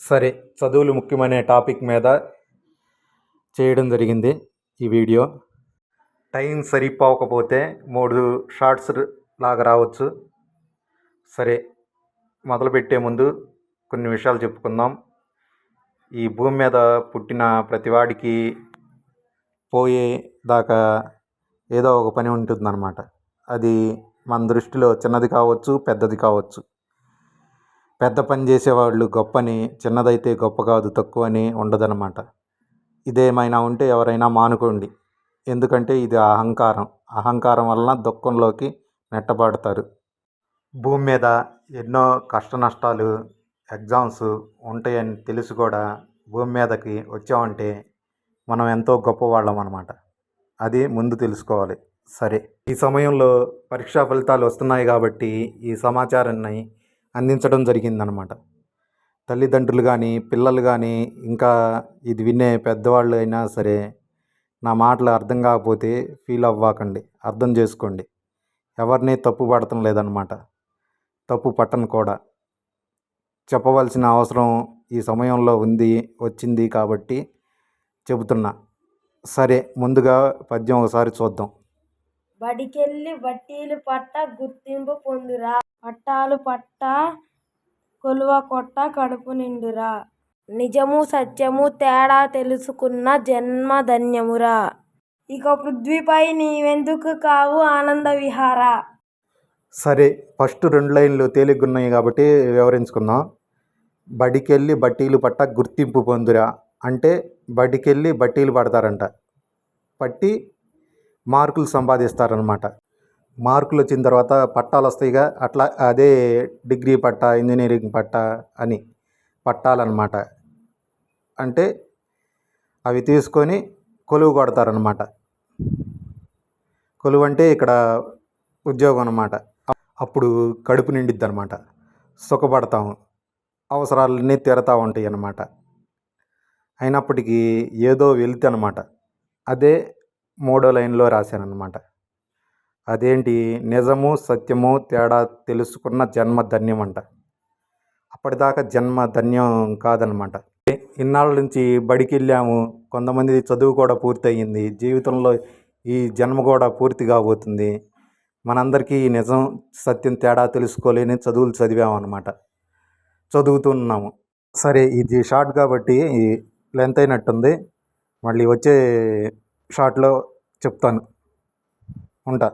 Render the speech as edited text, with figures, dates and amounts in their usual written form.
సరే, చదువులు ముఖ్యమనే టాపిక్ మీద చేయడం జరిగింది ఈ వీడియో. టైం సరిపోకపోతే 3 షార్ట్స్ లాగా రావచ్చు. సరే, మొదలుపెట్టే ముందు కొన్ని విషయాలు చెప్పుకుందాం. ఈ భూమి మీద పుట్టిన ప్రతివాడికి పోయేదాకా ఏదో ఒక పని ఉంటుందన్నమాట. అది మన దృష్టిలో చిన్నది కావచ్చు, పెద్దది కావచ్చు. పెద్ద పని చేసేవాళ్ళు గొప్పని, చిన్నదైతే గొప్ప కాదు, తక్కువ అని ఉండదన్నమాట. ఇదేమైనా ఉంటే ఎవరైనా మానుకోండి. ఎందుకంటే ఇది అహంకారం వలన దుఃఖంలోకి నెట్టబడతారు. భూమి మీద ఎన్నో కష్ట నష్టాలు, ఎగ్జామ్స్ ఉంటాయని తెలిసి కూడా భూమి మీదకి వచ్చామంటే మనం ఎంతో గొప్పవాళ్ళం అన్నమాట. అది ముందు తెలుసుకోవాలి. సరే, ఈ సమయంలో పరీక్షా ఫలితాలు వస్తున్నాయి కాబట్టి ఈ సమాచారాన్ని అందించడం జరిగిందనమాట. తల్లిదండ్రులు కానీ, పిల్లలు కానీ, ఇంకా ఇది వినే పెద్దవాళ్ళు అయినా సరే నా మాటలు అర్థం కాకపోతే ఫీల్ అవ్వకండి, అర్థం చేసుకోండి. ఎవరిని తప్పు పడటం లేదనమాట, తప్పు పట్టను కూడా. చెప్పవలసిన అవసరం ఈ సమయంలో వచ్చింది కాబట్టి చెబుతున్నా. సరే, ముందుగా పద్యం ఒకసారి చూద్దాం. బడికెళ్ళి బట్టీలు పట్ట గుర్తింపు పొందురా, పట్టాలు పట్ట కొలువ కొట్ట కడుపు నిండురా, నిజము సత్యము తేడా తెలుసుకున్న జన్మ ధన్యమురా, ఇక పృథ్వీపై నీవెందుకు కావు ఆనంద విహార. సరే, ఫస్ట్ 2 లైన్లు తేలిగ్గున్నాయి కాబట్టి వివరించుకుందాం. బడికెళ్ళి బట్టీలు పట్ట గుర్తింపు పొందురా అంటే బడికెళ్ళి బట్టీలు పడతారంట, పట్టి మార్కులు సంపాదిస్తారనమాట. మార్కులు వచ్చిన తర్వాత పట్టాలు వస్తాయిగా, అట్లా అదే డిగ్రీ పట్ట, ఇంజనీరింగ్ పట్ట అని పట్టాలన్నమాట. అంటే అవి తీసుకొని కొలువు కొడతారనమాట. కొలువు అంటే ఇక్కడ ఉద్యోగం అన్నమాట. అప్పుడు కడుపు నిండిద్ది అనమాట, సుఖపడతాము, అవసరాలన్నీ తీరుతూ ఉంటాయి అన్నమాట. అయినప్పటికీ ఏదో వెలితి అనమాట. అదే 3వ లైన్లో రాశానన్నమాట. అదేంటి, నిజము సత్యము తేడా తెలుసుకున్న జన్మ ధన్యం అంట. అప్పటిదాకా జన్మ ధన్యం కాదనమాట. ఇన్నాళ్ళ నుంచి బడికి వెళ్ళాము, కొంతమంది చదువు కూడా పూర్తయింది, జీవితంలో ఈ జన్మ కూడా పూర్తి కాబోతుంది. మనందరికీ నిజం సత్యం తేడా తెలుసుకోలేని చదువులు చదివామన్నమాట, చదువుతున్నాము. సరే, ఇది షార్ట్ కాబట్టి లెంత్ అయినట్టుంది. మళ్ళీ వచ్చే షార్ట్లో చెప్తాను. ఉంటా.